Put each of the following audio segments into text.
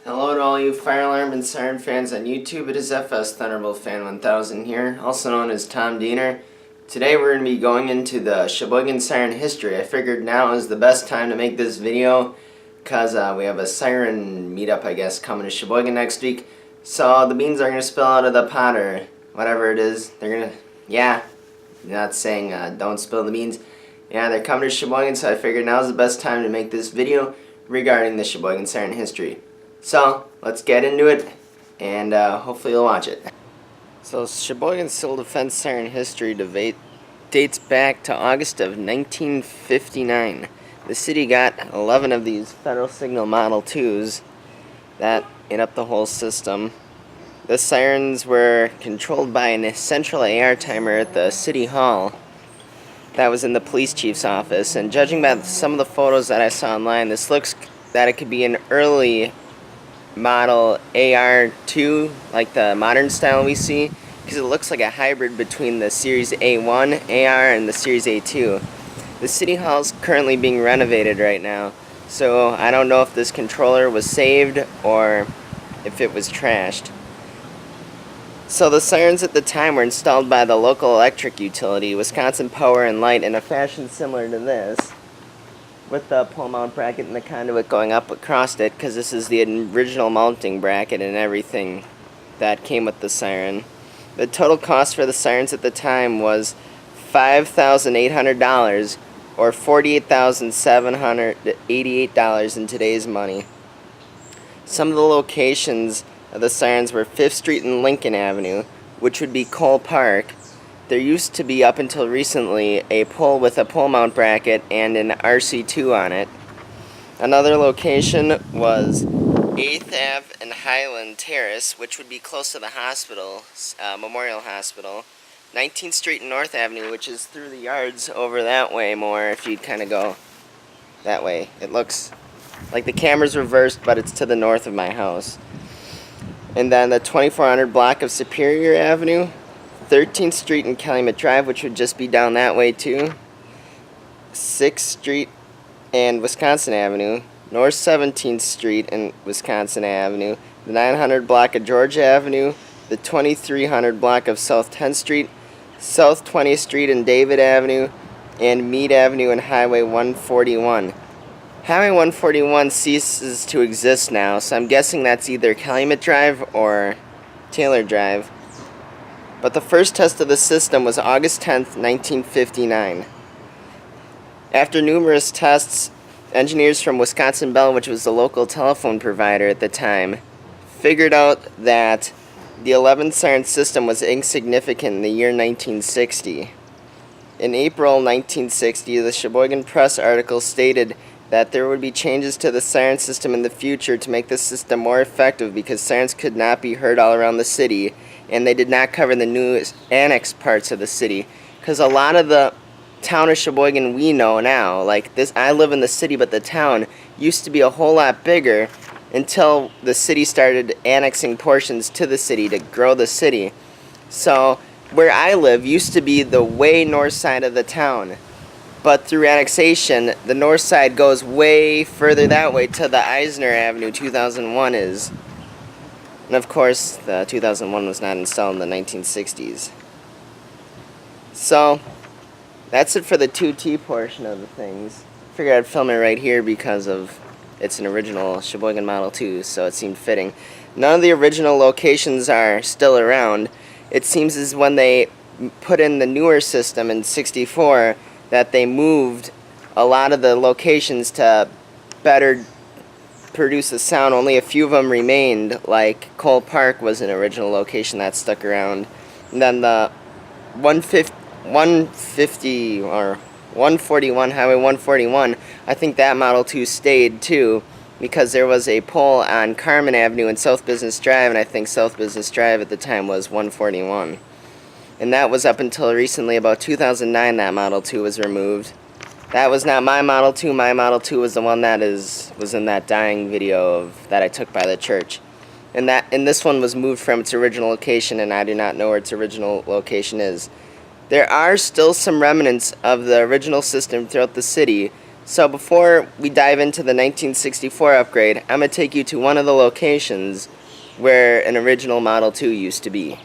Hello to all you fire alarm and siren fans on YouTube. It is FS Thunderbolt Fan 1000 here, also known as Tom Diener. Today we're going to be going into the Sheboygan Siren history. I figured now is the best time to make this video because we have a siren meetup, I guess, coming to Sheboygan next week. So the beans are going to spill out of the pot or whatever it is. They're going to, not saying don't spill the beans. Yeah, they're coming to Sheboygan, so I figured now is the best time to make this video regarding the Sheboygan Siren history. So, let's get into it, and hopefully you'll watch it. So, Sheboygan Civil Defense Siren history dates back to August of 1959. The city got 11 of these Federal Signal Model 2s that ate up the whole system. The sirens were controlled by a central AR timer at the City Hall that was in the police chief's office, and judging by some of the photos that I saw online, this looks that it could be an early model AR2, like the modern style we see, because it looks like a hybrid between the Series A1 AR and the Series A2. The City Hall is currently being renovated right now, so I don't know if this controller was saved or if it was trashed. So the sirens at the time were installed by the local electric utility, Wisconsin Power and Light, in a fashion similar to this, with the pole mount bracket and the conduit going up across it, because this is the original mounting bracket and everything that came with the siren. The total cost for the sirens at the time was $5,800 or $48,788 in today's money. Some of the locations of the sirens were 5th Street and Lincoln Avenue, which would be Cole Park. There used to be, up until recently, a pole with a pole mount bracket and an RC2 on it. Another location was 8th Ave and Highland Terrace, which would be close to the hospital, Memorial Hospital. 19th Street and North Avenue, which is through the yards over that way more, if you'd kind of go that way. It looks like the camera's reversed, but it's to the north of my house. And then the 2400 block of Superior Avenue, 13th Street and Calumet Drive, which would just be down that way too, 6th Street and Wisconsin Avenue, North 17th Street and Wisconsin Avenue, the 900 block of Georgia Avenue, the 2300 block of South 10th Street, South 20th Street and David Avenue, and Meade Avenue and Highway 141. Highway 141 ceases to exist now, so I'm guessing that's either Calumet Drive or Taylor Drive. But the first test of the system was August 10th, 1959. After numerous tests, engineers from Wisconsin Bell, which was the local telephone provider at the time, figured out that the 11 siren system was insignificant in the year 1960. In April 1960, the Sheboygan Press article stated that there would be changes to the siren system in the future to make the system more effective because sirens could not be heard all around the city, and they did not cover the new annex parts of the city. Because a lot of the town of Sheboygan we know now, like this, I live in the city, but the town used to be a whole lot bigger until the city started annexing portions to the city to grow the city. So where I live used to be the way north side of the town, but through annexation, the north side goes way further that way to the Eisner Avenue 2001 is. And of course, the 2001 was not installed in the 1960s. So, that's it for the 2T portion of the things. Figured I'd film it right here because of it's an original Sheboygan Model 2, so it seemed fitting. None of the original locations are still around. It seems as when they put in the newer system in '64 that they moved a lot of the locations to better produce the sound. Only a few of them remained, like Cole Park was an original location that stuck around. And then the 150 or 141, Highway 141, I think that Model 2 stayed too, because there was a pole on Carmen Avenue and South Business Drive, and I think South Business Drive at the time was 141. And that was up until recently, about 2009, that Model 2 was removed. That was not my Model 2. My Model 2 was the one that was in that dying video that I took by the church. And this one was moved from its original location, and I do not know where its original location is. There are still some remnants of the original system throughout the city, So before we dive into the 1964 upgrade, I'm going to take you to one of the locations where an original Model 2 used to be.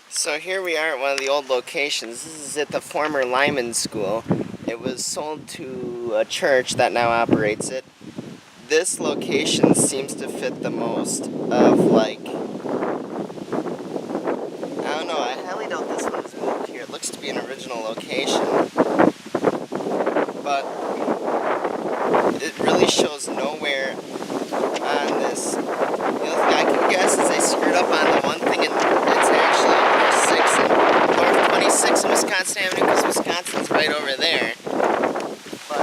So here we are at one of the old locations. This is at the former Lyman School. It was sold to a church that now operates it. This location seems to fit the most of, like, I don't know, I highly doubt this one is moved here. It looks to be an original location, but it really shows nowhere on this. The only thing I can guess is they screwed up on the one thing, and it's actually North 26 in Wisconsin Avenue, because Wisconsin's right over there. But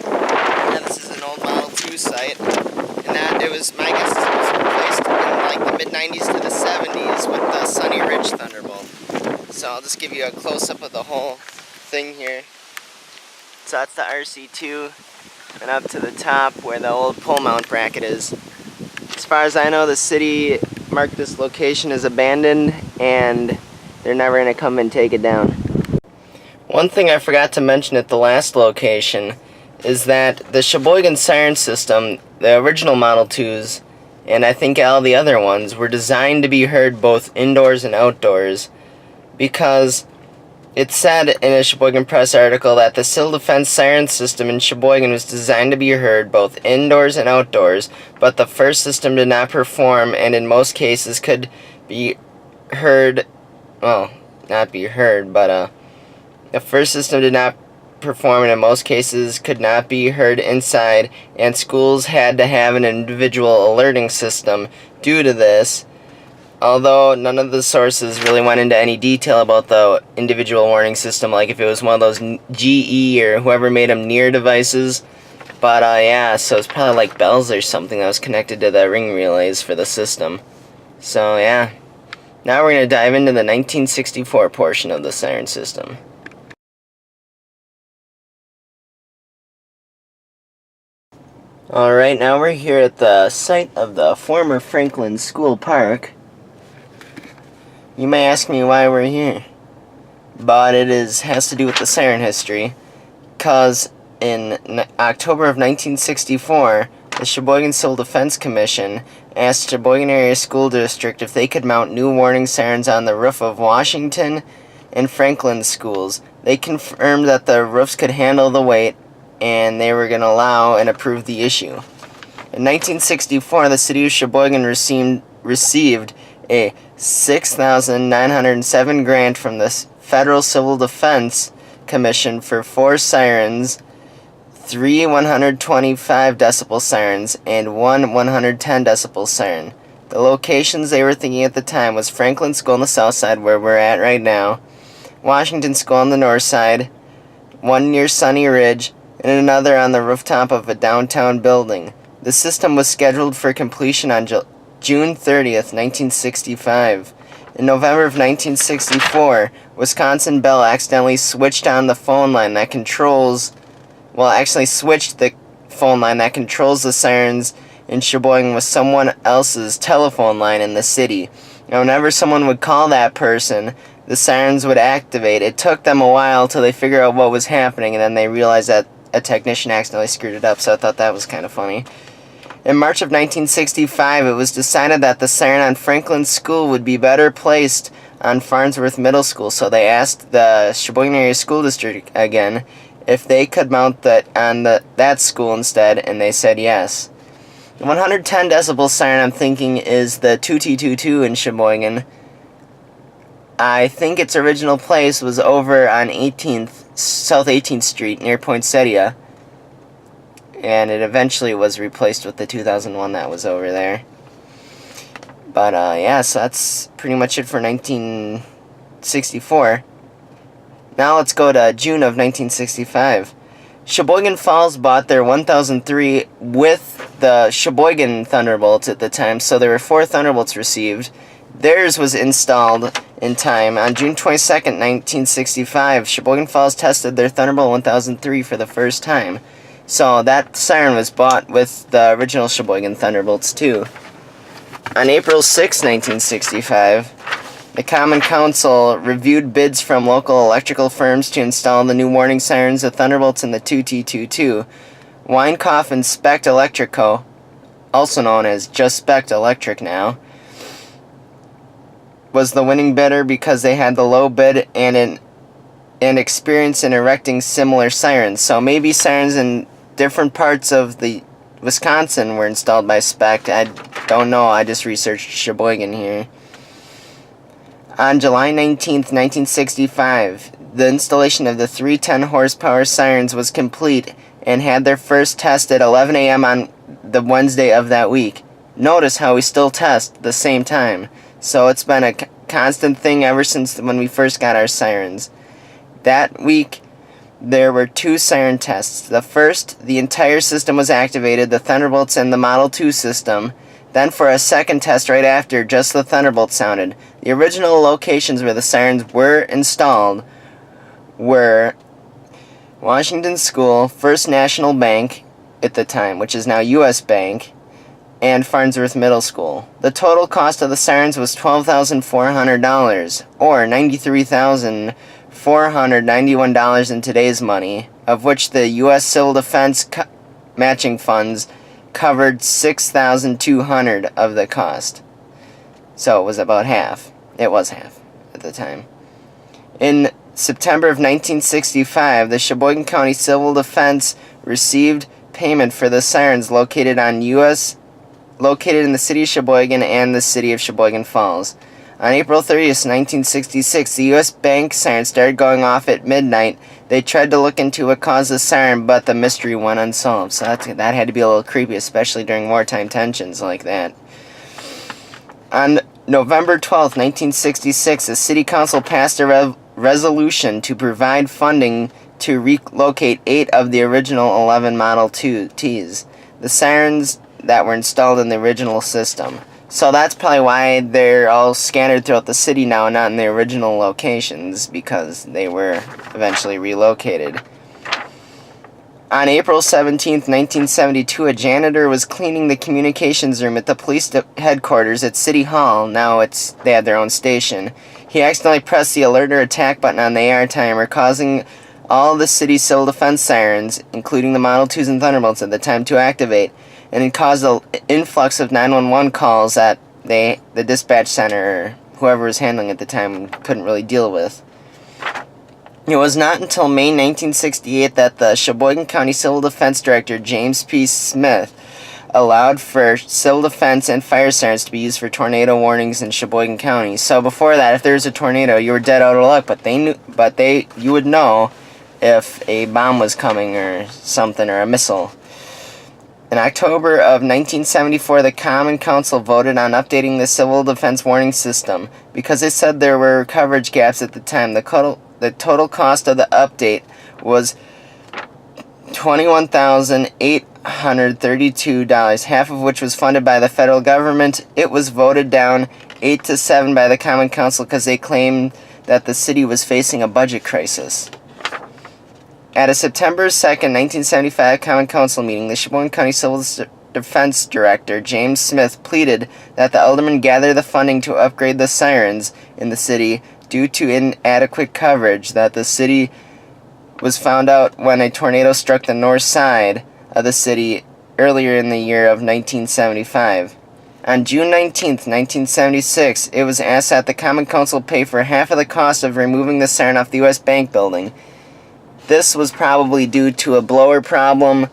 yeah, this is an old Model 2 site, and that, it was, my guess is it was replaced in like the mid-90s to the 70s with the Sunny Ridge Thunderbolt. So I'll just give you a close-up of the whole thing here. So that's the RC2, and up to the top where the old pole mount bracket is. As far as I know, the city marked this location as abandoned, and they're never going to come and take it down. One thing I forgot to mention at the last location is that the Sheboygan Siren system, the original Model 2s, and I think all the other ones, were designed to be heard both indoors and outdoors, because it said in a Sheboygan Press article that the civil defense siren system in Sheboygan was designed to be heard both indoors and outdoors, but the first system did not perform, and in most cases could be heard, well, not be heard, but the first system did not perform, and in most cases could not be heard inside, and schools had to have an individual alerting system due to this. Although none of the sources really went into any detail about the individual warning system, like if it was one of those GE or whoever made them near devices. But yeah, so it's probably like bells or something that was connected to the ring relays for the system. So yeah, now we're going to dive into the 1964 portion of the siren system. Alright, now we're here at the site of the former Franklin School Park. You may ask me why we're here, but it has to do with the siren history, because in October of 1964, the Sheboygan Civil Defense Commission asked Sheboygan Area School District if they could mount new warning sirens on the roof of Washington and Franklin schools. They confirmed that the roofs could handle the weight, and they were going to allow and approve the issue. In 1964, the city of Sheboygan received a $6,907 grant from the Federal Civil Defense Commission for 4 sirens, 3 125 decibel sirens, and 1 110 decibel siren. The locations they were thinking at the time was Franklin School on the south side, where we're at right now, Washington School on the north side, one near Sunny Ridge, and another on the rooftop of a downtown building. The system was scheduled for completion on June 30th, 1965. In November of 1964, Wisconsin Bell accidentally switched on the phone line that controls, switched the phone line that controls the sirens in Sheboygan with someone else's telephone line in the city. Now, whenever someone would call that person, the sirens would activate. It took them a while till they figured out what was happening, and then they realized that a technician accidentally screwed it up, so I thought that was kind of funny. In March of 1965, it was decided that the siren on Franklin School would be better placed on Farnsworth Middle School, so they asked the Sheboygan Area School District again if they could mount that on that school instead, and they said yes. The 110 decibel siren, I'm thinking, is the 2T22 in Sheboygan. I think its original place was over on South 18th Street near Poinsettia, and it eventually was replaced with the 2001 that was over there. But yeah, so that's pretty much it for 1964. Now let's go to June of 1965. Sheboygan Falls bought their 1003 with the Sheboygan Thunderbolts at the time, so there were 4 Thunderbolts received. Theirs was installed in time. On June 22nd, 1965, Sheboygan Falls tested their Thunderbolt 1003 for the first time. So that siren was bought with the original Sheboygan Thunderbolts too. On April 6, 1965, The Common Council reviewed bids from local electrical firms to install the new warning sirens, the Thunderbolts and the 2T22. Weinkauf and Specht Electric Co., also known as just Specht Electric now, was the winning bidder because they had the low bid and experience in erecting similar sirens. So maybe sirens in different parts of the Wisconsin were installed by Specht. I don't know. I just researched Sheboygan here. On July 19th, 1965, the installation of the 310 horsepower sirens was complete and had their first test at 11 a.m. on the Wednesday of that week. Notice how we still test the same time. So it's been a constant thing ever since when we first got our sirens. That week, there were 2 siren tests. The first, the entire system was activated, the Thunderbolts and the Model 2 system. Then for a second test right after, just the Thunderbolt sounded. The original locations where the sirens were installed were Washington School, First National Bank at the time, which is now U.S. Bank, and Farnsworth Middle School. The total cost of the sirens was $12,400, or $93,491 in today's money, of which the U.S. Civil Defense matching funds covered $6,200 of the cost. So it was about half. It was half at the time. In September of 1965, the Sheboygan County Civil Defense received payment for the sirens located in the city of Sheboygan and the city of Sheboygan Falls. On April 30th, 1966, the U.S. Bank siren started going off at midnight. They tried to look into what caused the siren, but the mystery went unsolved. So that had to be a little creepy, especially during wartime tensions like that. On November 12th, 1966, the City Council passed a resolution to provide funding to relocate 8 of the original 11 Model 2Ts, the sirens that were installed in the original system. So that's probably why they're all scattered throughout the city now and not in their original locations, because they were eventually relocated. On April 17, 1972, a janitor was cleaning the communications room at the police headquarters at City Hall. Now they had their own station. He accidentally pressed the alert or attack button on the AR timer, causing all the city's civil defense sirens, including the Model 2s and Thunderbolts at the time, to activate. And it caused an influx of 911 calls that the dispatch center, or whoever was handling it at the time, couldn't really deal with. It was not until May 1968 that the Sheboygan County Civil Defense Director, James P. Smith, allowed for civil defense and fire sirens to be used for tornado warnings in Sheboygan County. So before that, if there was a tornado, you were dead out of luck, you would know if a bomb was coming or something, or a missile. In October of 1974, the Common Council voted on updating the civil defense warning system because they said there were coverage gaps at the time. The total cost of the update was $21,832, half of which was funded by the federal government. It was voted down 8-7 by the Common Council because they claimed that the city was facing a budget crisis. At a September 2nd, 1975 Common Council meeting, the Sheboygan County Civil Defense Director, James Smith, pleaded that the aldermen gather the funding to upgrade the sirens in the city due to inadequate coverage that the city was found out when a tornado struck the north side of the city earlier in the year of 1975. On June 19, 1976, it was asked that the Common Council pay for half of the cost of removing the siren off the U.S. Bank building. This was probably due to a blower problem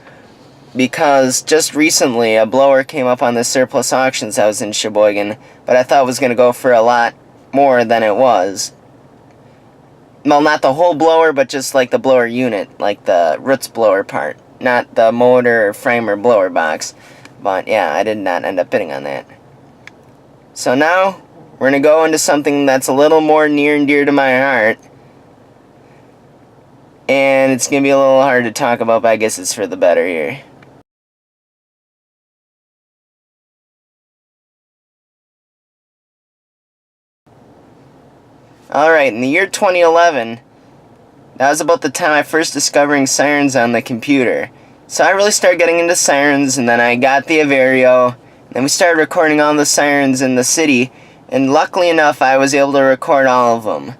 because just recently a blower came up on the surplus auctions that was in Sheboygan, but I thought it was going to go for a lot more than it was. Well, not the whole blower, but just like the blower unit, like the roots blower part, not the motor or frame or blower box. But yeah, I did not end up bidding on that. So now we're going to go into something that's a little more near and dear to my heart. And it's going to be a little hard to talk about, but I guess it's for the better here. Alright, in the year 2011, that was about the time I first discovering sirens on the computer. So I really started getting into sirens, and then I got the Averio, and then we started recording all the sirens in the city, And luckily enough, I was able to record all of them.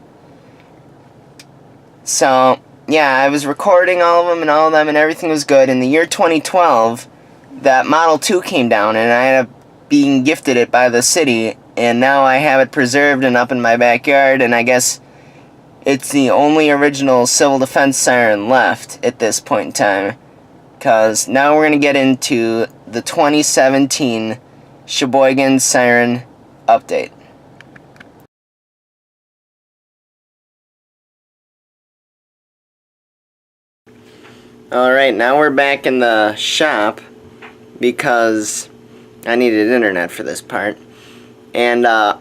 So, yeah, I was recording all of them, and everything was good. In the year 2012, that Model 2 came down, and I ended up being gifted it by the city, and now I have it preserved and up in my backyard, and I guess it's the only original civil defense siren left at this point in time, because now we're going to get into the 2017 Sheboygan Siren update. Alright, now we're back in the shop because I needed internet for this part. And, yeah,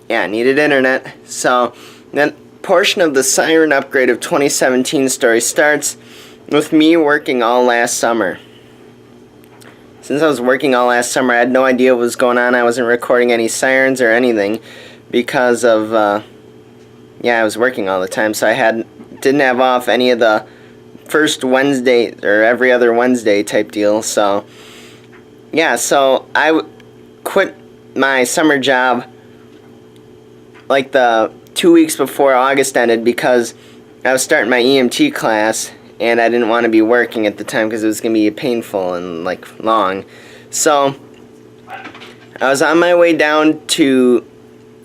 I needed internet. So, that portion of the siren upgrade of 2017 story starts with me working all last summer. Since I was working all last summer, I had no idea what was going on. I wasn't recording any sirens or anything because of, yeah, I was working all the time. So I didn't have off any of the first Wednesday or every other Wednesday type deal. So yeah, so I quit my summer job like the 2 weeks before August ended because I was starting my EMT class and I didn't want to be working at the time because it was going to be painful and like long. So I was on my way down to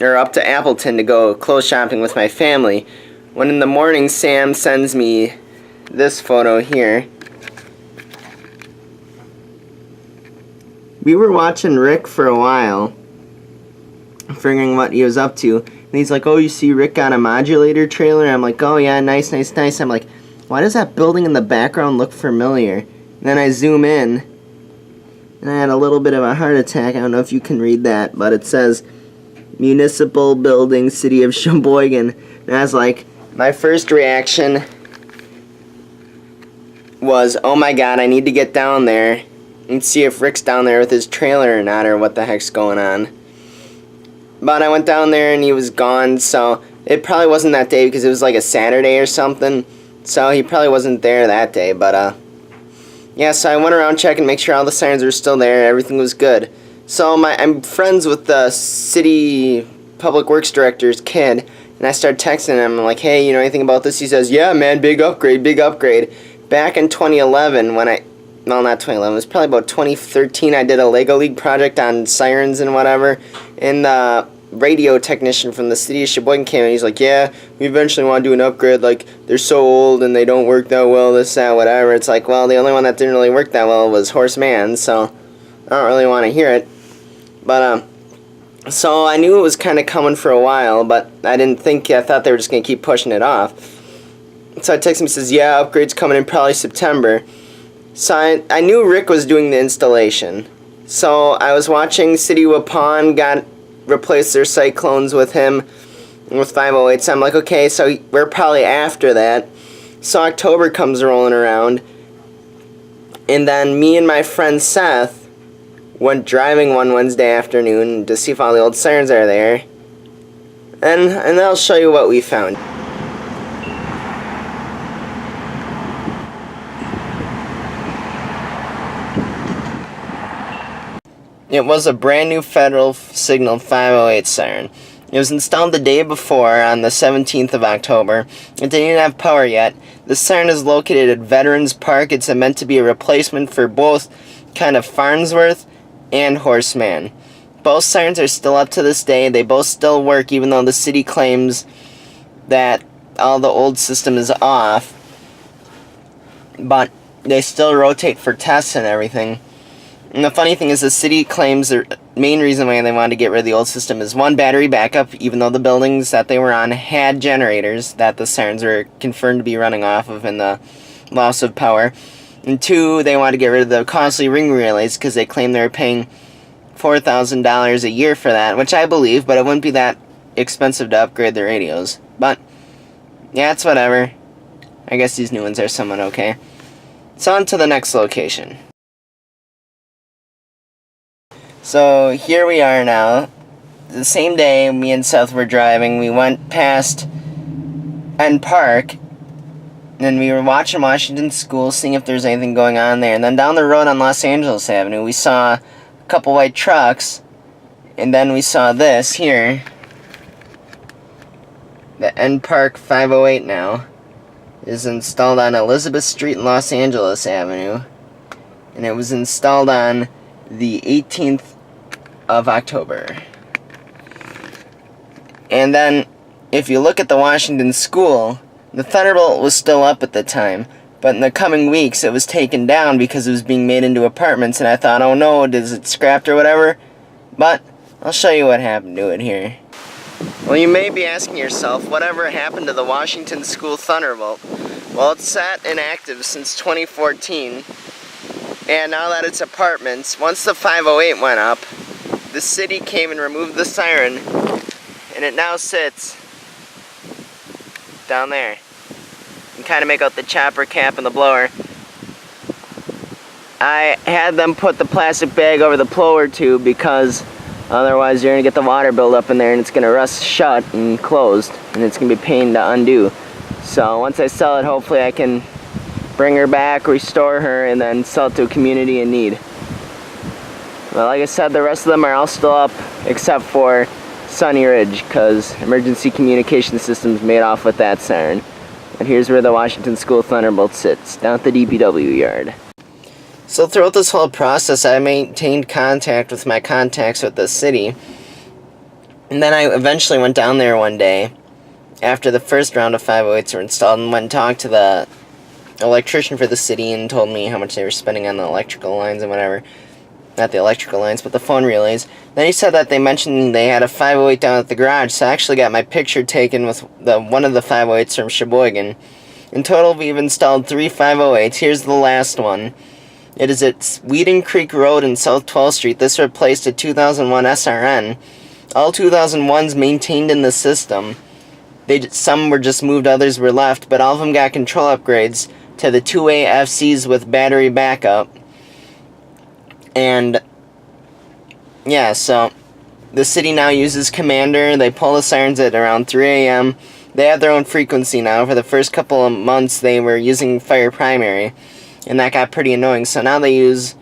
up to Appleton to go clothes shopping with my family when in the morning Sam sends me this photo here. We were watching Rick for a while, figuring what he was up to, and he's like, oh, you see Rick got a modulator trailer? I'm like, oh yeah, nice, nice, nice. I'm like, why does that building in the background look familiar? And then I zoom in, and I had a little bit of a heart attack. I don't know if you can read that, but it says, Municipal Building, City of Sheboygan. And I was like, my first reaction was, oh my god, I need to get down there and see if Rick's down there with his trailer or not, or what the heck's going on. But I went down there and he was gone, so it probably wasn't that day because it was like a Saturday or something, so he probably wasn't there that day. But yeah, so I went around checking, make sure all the sirens were still there, everything was good. So I'm friends with the city public works director's kid, and I started texting him. I'm like, hey, you know anything about this? He says, yeah man, big upgrade, big upgrade. Back in 2011, when well, not 2011, it was probably about 2013, I did a Lego League project on sirens and whatever, and the radio technician from the city of Sheboygan came and he's like, yeah, we eventually want to do an upgrade, like, they're so old and they don't work that well, this, that, whatever. It's like, well, the only one that didn't really work that well was Horseman, so I don't really want to hear it. But, so I knew it was kind of coming for a while, but I thought they were just going to keep pushing it off. So I texted him, he says, yeah, upgrade's coming in probably September. So I knew Rick was doing the installation. So I was watching City Waupun replaced their cyclones with him, with 508. So I'm like, okay, so we're probably after that. So October comes rolling around. And then me and my friend Seth went driving one Wednesday afternoon to see if all the old sirens are there. And I'll show you what we found. It was a brand new Federal Signal 508 siren. It was installed the day before, on the 17th of October. It didn't even have power yet. The siren is located at Veterans Park. It's meant to be a replacement for both kind of Farnsworth and Horseman. Both sirens are still up to this day. They both still work, even though the city claims that all the old system is off. But they still rotate for tests and everything. And the funny thing is, the city claims the main reason why they wanted to get rid of the old system is, one, battery backup, even though the buildings that they were on had generators that the sirens were confirmed to be running off of in the loss of power. And two, they wanted to get rid of the costly ring relays because they claim they were paying $4,000 a year for that, which I believe, but it wouldn't be that expensive to upgrade their radios. But, yeah, it's whatever. I guess these new ones are somewhat okay. So on to the next location. So here we are now. The same day me and Seth were driving, we went past End Park, and we were watching Washington School, seeing if there's anything going on there. And then down the road on Los Angeles Avenue, we saw a couple white trucks, And then we saw this here. The N Park 508 now is installed on Elizabeth Street and Los Angeles Avenue. And it was installed on the 18th of October. And then, if you look at the Washington School, the Thunderbolt was still up at the time. But in the coming weeks, it was taken down because it was being made into apartments. And I thought, oh no, is it scrapped or whatever? But I'll show you what happened to it here. Well, you may be asking yourself, whatever happened to the Washington School Thunderbolt? Well, it's sat inactive since 2014, and now that it's apartments, once the 508 went up, the city came and removed the siren, and it now sits down there. You can kind of make out the chopper cap and the blower. I had them put the plastic bag over the blower tube because otherwise you're going to get the water buildup in there and it's going to rust shut and closed, and it's going to be a pain to undo. So once I sell it, hopefully I can bring her back, restore her, and then sell it to a community in need. Well, like I said, the rest of them are all still up except for Sunny Ridge, because emergency communication systems made off with that siren. And here's where the Washington School Thunderbolt sits, down at the DPW yard. So throughout this whole process, I maintained contact with my contacts with the city. And then I eventually went down there one day, after the first round of 508s were installed, and went and talked to the electrician for the city and told me how much they were spending on the electrical lines and whatever. Not the electrical lines, but the phone relays. Then he said that they mentioned they had a 508 down at the garage, so I actually got my picture taken with one of the 508s from Sheboygan. In total, we've installed 3 508s. Here's the last one. It is at Weeden Creek Road in South 12th Street. This replaced a 2001 SRN. All 2001s maintained in the system. Some were just moved, others were left, but all of them got control upgrades to the 2A FCs with battery backup. And yeah, so the city now uses Commander. They pull the sirens at around 3 a.m. They have their own frequency now. For the first couple of months, they were using Fire Primary, and that got pretty annoying. So now they use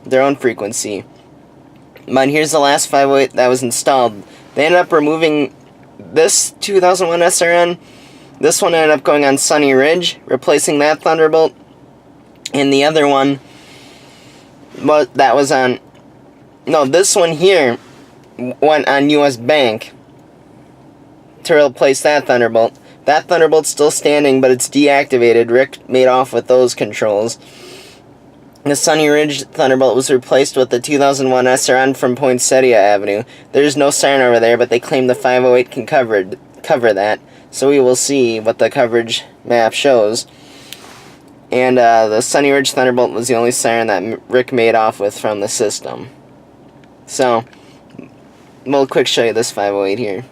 their own frequency. But here's the last 508 that was installed. They ended up removing this 2001 SRN. This one ended up going on Sunny Ridge, replacing that Thunderbolt. And the other one, that was on... No, this one here went on US Bank to replace that Thunderbolt. That Thunderbolt's still standing, but it's deactivated. Rick made off with those controls. The Sunny Ridge Thunderbolt was replaced with the 2001 SRN from Poinsettia Avenue. There's no siren over there, but they claim the 508 can cover that. So we will see what the coverage map shows. And the Sunny Ridge Thunderbolt was the only siren that Rick made off with from the system. So, we'll quick show you this 508 here.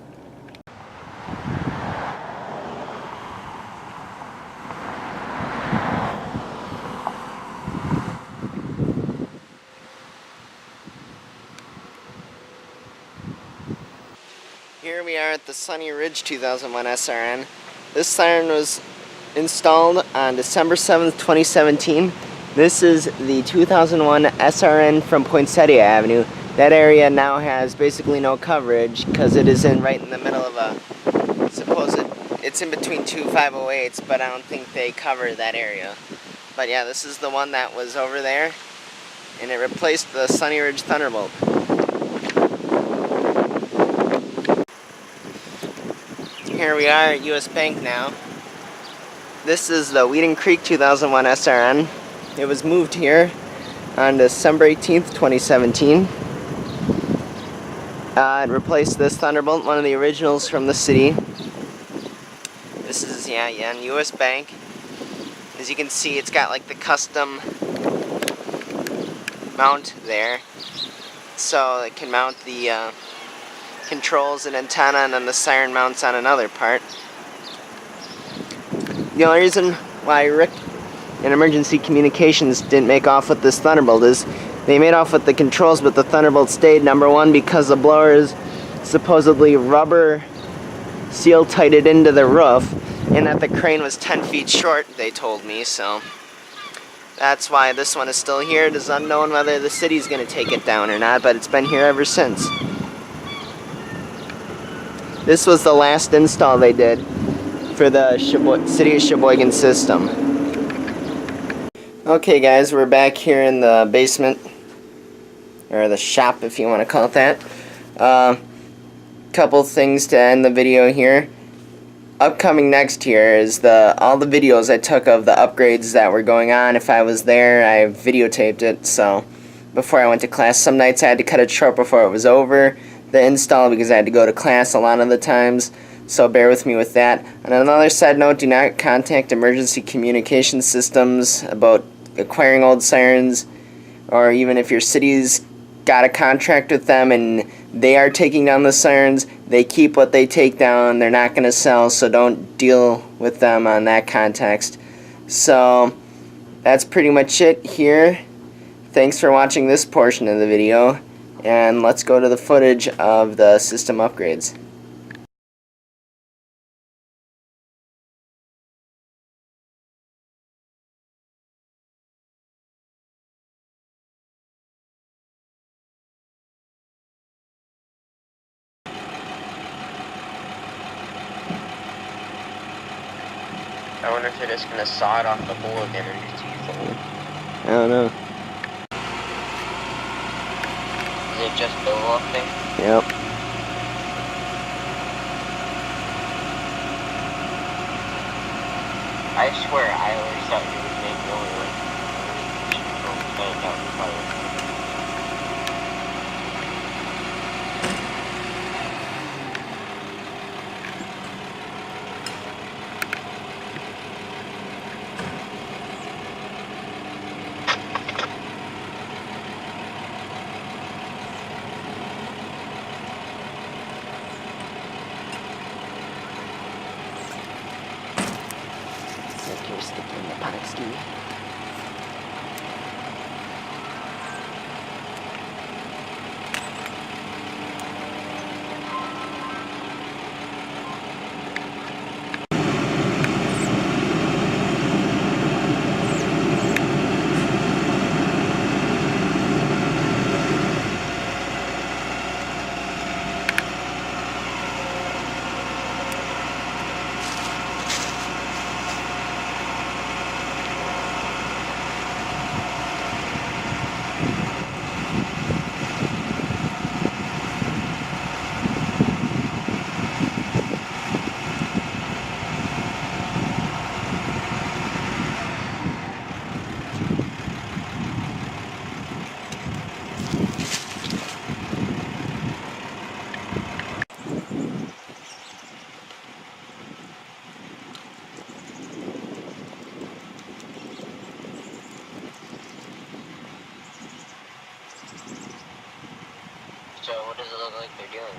Here we are at the Sunny Ridge 2001 SRN. This siren was installed on December 7th, 2017. This is the 2001 SRN from Poinsettia Avenue. That area now has basically no coverage because it is right in the middle of a supposed... It's in between 2 508s, but I don't think they cover that area. But yeah, this is the one that was over there, and it replaced the Sunny Ridge Thunderbolt. Here we are at US Bank now. This is the Weeden Creek 2001 SRN. It was moved here on December 18th, 2017. It replaced this Thunderbolt, one of the originals from the city. This is, yeah, in US Bank. As you can see, it's got like the custom mount there. So it can mount the controls and antenna, and then the siren mounts on another part. The only reason why Rick and Emergency Communications didn't make off with this Thunderbolt is they made off with the controls, but the Thunderbolt stayed. Number one, because the blower is supposedly rubber seal tighted into the roof, and that the crane was 10 feet short, they told me, so that's why this one is still here. It is unknown whether the city's going to take it down or not, but it's been here ever since. This was the last install they did for the City of Sheboygan system. Okay guys, we're back here in the basement, or the shop if you want to call it that. Couple things to end the video here. Upcoming next here is all the videos I took of the upgrades that were going on. If I was there, I videotaped it, so before I went to class. Some nights I had to cut it short before it was over, the install, because I had to go to class a lot of the times, so bear with me with that. On another side note, do not contact emergency communication systems about acquiring old sirens, or even if your city's got a contract with them and they are taking down the sirens, they keep what they take down. They're not going to sell, so don't deal with them on that context. So that's pretty much it here. Thanks for watching this portion of the video, and let's go to the footage of the system upgrades. I wonder if they're just going to saw it off the hole again or use teeth hole. I don't know. Is it just Bill up there? Yep. I swear I always thought you would make noise like you're sticking in the pot, Steve. So what does it look like they're doing?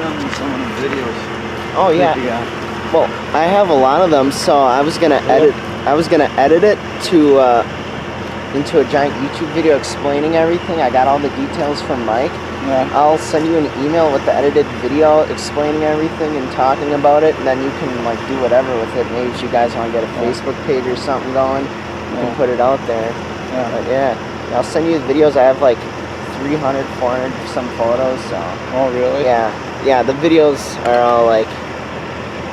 send me some of the videos. Oh yeah. Well, I have a lot of them, so I was gonna edit it to into a giant YouTube video explaining everything. I got all the details from Mike. Yeah. I'll send you an email with the edited video explaining everything and talking about it, and then you can like do whatever with it. Maybe if you guys want to get a Facebook page or something going, you can put it out there. Yeah. But yeah, I'll send you the videos. I have like 300, 400 some photos. So. Oh really? Yeah. Yeah. The videos are all like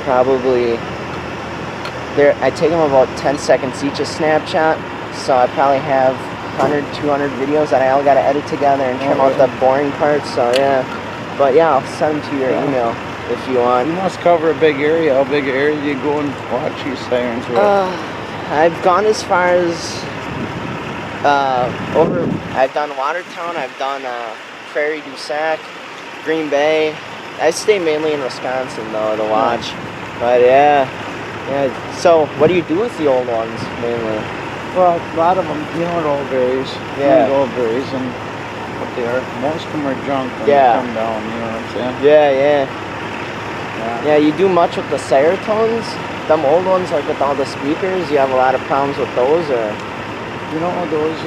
probably. I take them about 10 seconds each a snapshot. So I probably have 100, 200 videos that I all got to edit together and trim out the boring parts. So yeah, but yeah, I'll send them to your email if you want. You must cover a big area. How big an area do you go and watch these sirens with? I've gone as far as I've done Watertown, I've done Prairie du Sac, Green Bay. I stay mainly in Wisconsin though to watch. But yeah. So what do you do with the old ones mainly? Well, a lot of them, you know, it all varies. Yeah. It all varies, and what they are. Most of them are junk when they come down, you know what I'm saying? Yeah, you do much with the Siretones? Them old ones, like with all the speakers, you have a lot of problems with those, or? You know, those,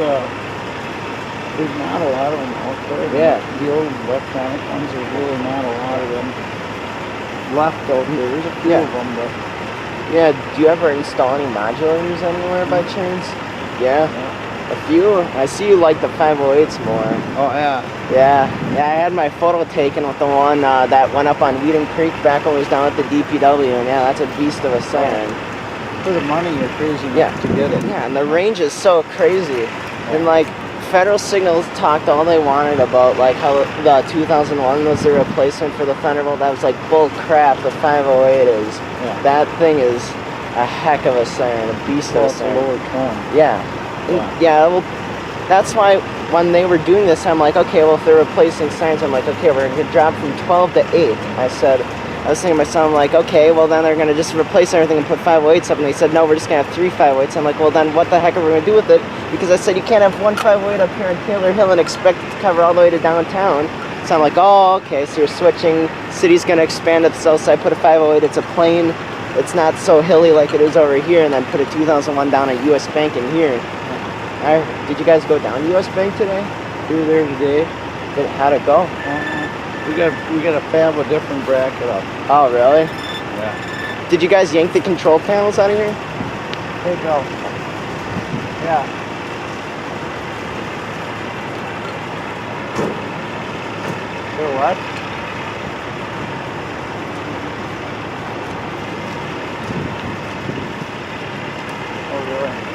there's not a lot of them out there. Yeah. The old electronic ones, there's really not a lot of them left out there. There's a few of them, but... Yeah, do you ever install any modulators anywhere by chance? Yeah? A few? I see you like the 508s more. Oh, yeah. Yeah, I had my photo taken with the one that went up on Whedon Creek back when I was down at the DPW, and yeah, that's a beast of a siren. For the money, you're crazy enough to get it. Yeah, and the range is so crazy. And like, Federal Signals talked all they wanted about like how the 2001 was the replacement for the Thunderbolt. That was like bull crap. The 508 is. Yeah. That thing is a heck of a siren, a beast of a siren. Lower tone. Yeah. Well, that's why when they were doing this, I'm like, okay, well if they're replacing sirens, I'm like, okay, we're gonna drop from 12 to 8. I was thinking to myself, I'm like, okay, well then they're gonna just replace everything and put 508s up, and they said no, we're just gonna have 3 508s. I'm like, well then what the heck are we gonna do with it? Because I said you can't have one 508 up here in Taylor Hill and expect it to cover all the way to downtown. So I'm like, oh, okay, so you're switching. City's gonna expand at the south side, put a 508. It's a plain. It's not so hilly like it is over here, and then put a 2001 down at US Bank in here. Did you guys go down to US Bank today? We were there today. How'd it go? We got a fab a different bracket up. Oh, really? Yeah. Did you guys yank the control panels out of here? There you go. Yeah. For what? Oh, really?